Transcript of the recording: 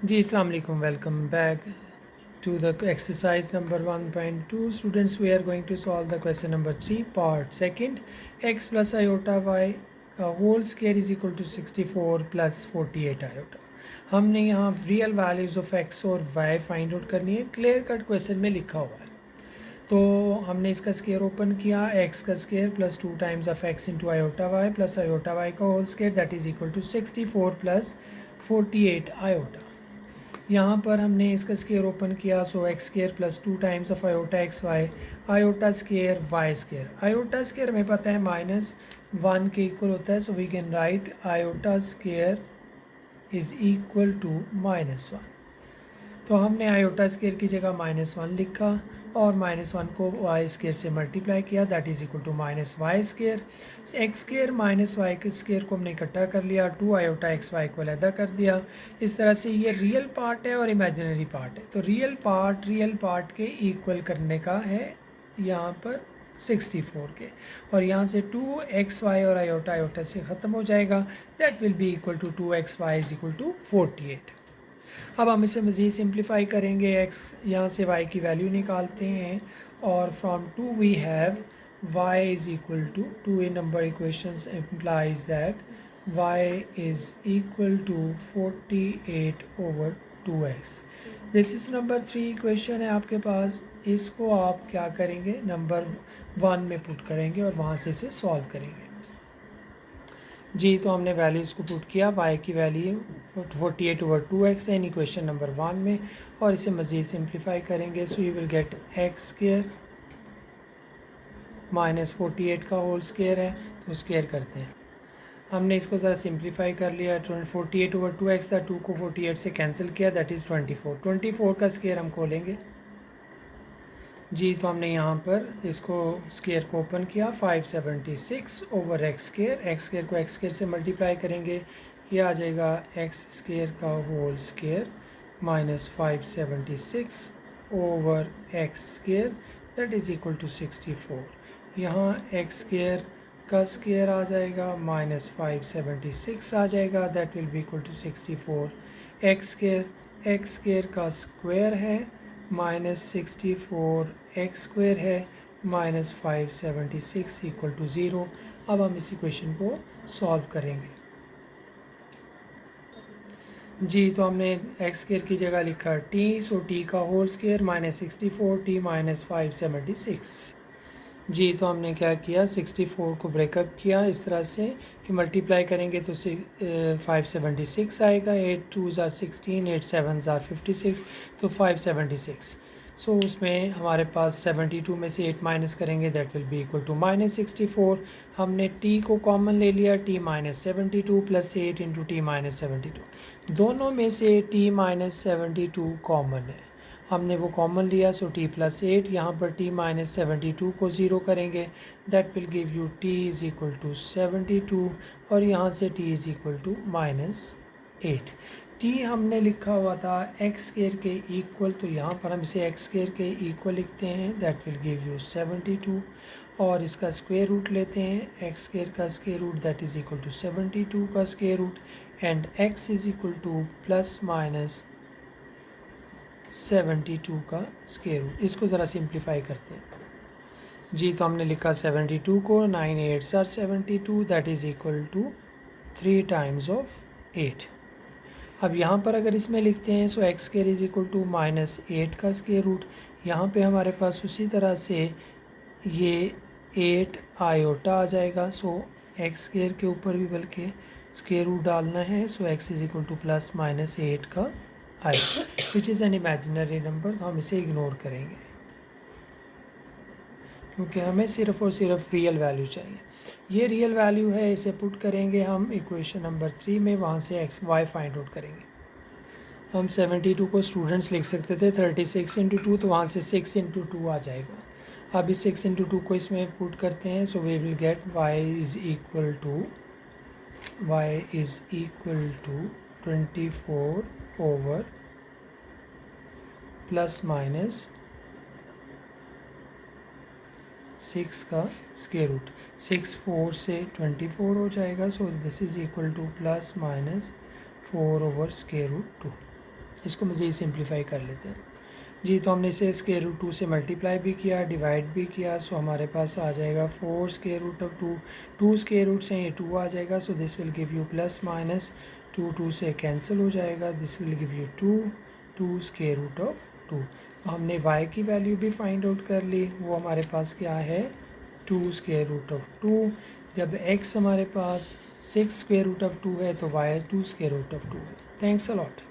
जी अस्सलाम वालेकुम welcome back to the exercise number 1.2. Students, we are going to solve the question number 3 part second. X plus iota y whole square is equal to 64 plus 48 iota. हमने यहाँ real values of x और y find out करनी है। Clear cut question में लिखा हुआ है। तो हमने इसका स्केयर ओपन किया, x का square plus 2 times of x into iota y plus iota y का whole square that is equal to 64 plus 48 iota. यहाँ पर हमने इसका स्केयर ओपन किया, so x square plus 2 times of iota x y, iota square y square. Iota square हमें पता है -1 के इक्वल होता है, so we can write iota square is equal to -1। तो हमने आयोटा स्केयर की जगह -1 लिखा और -1 को वाई स्केयर से मल्टीप्लाई किया, that is equal to minus Y square. X square minus Y के स्केयर को हमने इकट्ठा कर लिया, 2 आयोटा एक्स वाई को अलहदा कर दिया। इस तरह से ये रियल पार्ट है और इमेजिनरी पार्ट है। तो रियल पार्ट के इक्वल करने का है यहाँ पर 64 के, और यहाँ से 2 एक्स वाई और आयोटा आयोटा से ख़त्म हो जाएगा, that will be equal to 2 X Y is equal to 48। अब हम इसे मज़ीद सिंप्लीफाई करेंगे। x यहाँ से y की वैल्यू निकालते हैं और from 2 we have y is equal to 2 in number equations implies that y is equal to 48 over 2x। This is number 3 equation है आपके पास। इसको आप क्या करेंगे, नंबर 1 में पुट करेंगे और वहाँ से इसे सॉल्व करेंगे। जी, तो हमने वैल्यूज़ को पुट किया, y की वैल्यू 48 ओवर 2x है इन इक्वेशन नंबर 1 में, और इसे मज़ीद सिंप्लीफाई करेंगे। So you will get x square minus 48 का होल स्केयर है, तो स्केयर करते हैं। हमने इसको ज़रा सिंप्लीफाई कर लिया। 48 ओवर 2x था, 2 को 48 से कैंसिल किया, दैट इज़ 24 का स्केयर हम खोलेंगे। जी, तो हमने यहाँ पर इसको स्केयर को ओपन किया, 576 ओवर एक्स स्केयर को एक्स स्केयर से मल्टीप्लाई करेंगे, ये आ जाएगा एक्स स्केयर का whole square minus 576 over X square that is equal to 64। यहाँ एक्स स्केयर का स्केयर आ जाएगा माइनस 576 आ जाएगा, that will be equal to 64। X square का स्क्वायर है -64 एक्स स्क्वायर है माइनस 576 इक्वल टू 0। अब हम इस इक्वेशन को सॉल्व करेंगे। जी, तो हमने एक्स स्क्वायर की जगह लिखा टी, सो टी का होल स्क्वायर -64 टी माइनस 576। जी, तो हमने क्या किया, 64 को ब्रेकअप किया इस तरह से कि मल्टीप्लाई करेंगे तो 576 आएगा। 8 2 ज़ार 16, 8 7 ज़ार 56, तो 576। सो उसमें हमारे पास 72 में से 8 माइनस करेंगे, that will be equal to -64। हमने t को कॉमन ले लिया, t -72 प्लस 8 इंटू टी -72। दोनों में से t -72 कॉमन है, हमने वो कॉमन लिया, सो t प्लस 8। यहाँ पर t -72 को ज़ीरो करेंगे, that will give you t is equal to 72, और यहाँ से t is equal to -8। t हमने लिखा हुआ था एक्स स्क्वायर के इक्वल, तो यहाँ पर हम इसे एक्स स्क्वायर के इक्वल लिखते हैं, दैट विल गिव यू 72, और इसका स्क्वायर रूट लेते हैं, एक्स स्क्वायर का square root that is equal to 72 का square root, and x is equal to plus minus 72 का स्क्वायर रूट। इसको ज़रा सिंप्लीफाई करते हैं। जी, तो हमने लिखा 72 को 9 8 are 72, that is equal to 3 times of 8। अब यहाँ पर अगर इसमें लिखते हैं, so x square is equal to -8 का स्क्वायर रूट। यहाँ पे हमारे पास उसी तरह से ये 8 आयोटा आ जाएगा, सो एक्स स्क्वायर के ऊपर भी बल्कि स्क्वायर रूट डालना है, so x is equal to plus minus 8 का i, which is an imaginary number, तो हम इसे इग्नोर करेंगे क्योंकि हमें सिर्फ़ और सिर्फ रियल वैल्यू चाहिए। ये रियल वैल्यू है, इसे पुट करेंगे हम इक्वेशन नंबर 3 में, वहाँ से एक्स वाई फाइंड आउट करेंगे। हम 72 को स्टूडेंट्स लिख सकते थे 36 इंटू 2, तो वहाँ से 6 इंटू 2 आ जाएगा। अब इस 6 इंटू 2 को इसमें पुट करते हैं, so we will get y is equal to 24 over plus minus 6 का स्क्वायर रूट। 6 4 से 24 हो जाएगा, so this is equal to plus minus 4 over square root 2। इसको मज़ीद सिंप्लीफाई कर लेते हैं जी। तो हमने इसे स्क्वायर रूट 2 से मल्टीप्लाई भी किया, डिवाइड भी किया, सो हमारे पास आ जाएगा 4 square root of 2। 2 square root से ये 2 आ जाएगा, so this will give you plus minus 2, 2 से कैंसिल हो जाएगा, this will give you 2, 2 square root of 2। तो हमने y की वैल्यू भी फाइंड आउट कर ली, वो हमारे पास क्या है 2 स्क्वायर रूट ऑफ 2। जब x हमारे पास 6 स्क्वायर रूट ऑफ 2 है तो y 2 स्क्वायर रूट ऑफ 2 है। Thanks a lot.